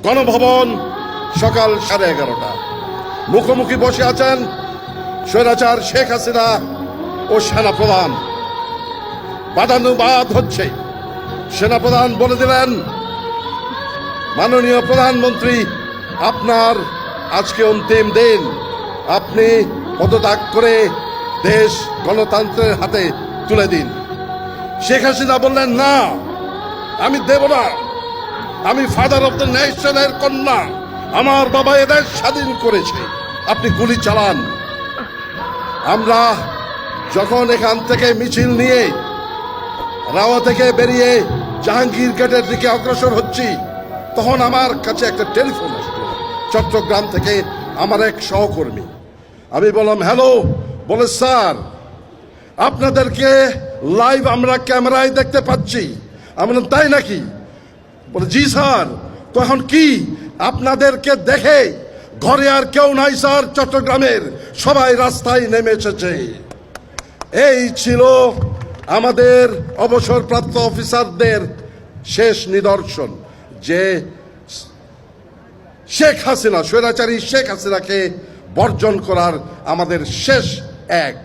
গণভবন সকাল 11:30। মুখোমুখি বসে আছেন স্বৈরাচার শেখ হাসিনা ও সেনাপ্রধান। বাদানুবাদ হচ্ছে। সেনাপ্রধান বলে দিলেন, মাননীয় প্রধানমন্ত্রী, আপনার আজকে অন্তিম দিন, আপনি পদত্যাগ করে দেশ গণতন্ত্রের হাতে তুলে দিন। শেখ হাসিনা বললেন, না, আমি দেব না। আমি ফাদার অফ দ্য নেশনের কন্যা, আমার বাবা এদের স্বাধীন করেছে, আপনি গুলি চালান। আমরা যখন এখান থেকে মিছিল নিয়ে রাওয়া থেকে বেরিয়ে জাহাঙ্গীর গেটের দিকে অগ্রসর হচ্ছি, তখন আমার কাছে একটা টেলিফোন আসলো চট্টগ্রাম থেকে, আমার এক সহকর্মী। আমি বললাম, হ্যালো। বলে, স্যার, আপনাদেরকে লাইভ আমরা ক্যামেরায় দেখতে পাচ্ছি। আমি বললাম, তাই নাকি? বলে, জি স্যার। তো এখন কি? আপনাদেরকে দেখে ঘরে আর কেউ নাই স্যার, চট্টগ্রামের সবাই রাস্তায় নেমে এসেছে। এই ছিল আমাদের অবসরপ্রাপ্ত অফিসারদের শেষ নিদর্শন, যে শেখ হাসিনা, স্বৈরাচারী শেখ হাসিনাকে বর্জন করার আমাদের শেষ এক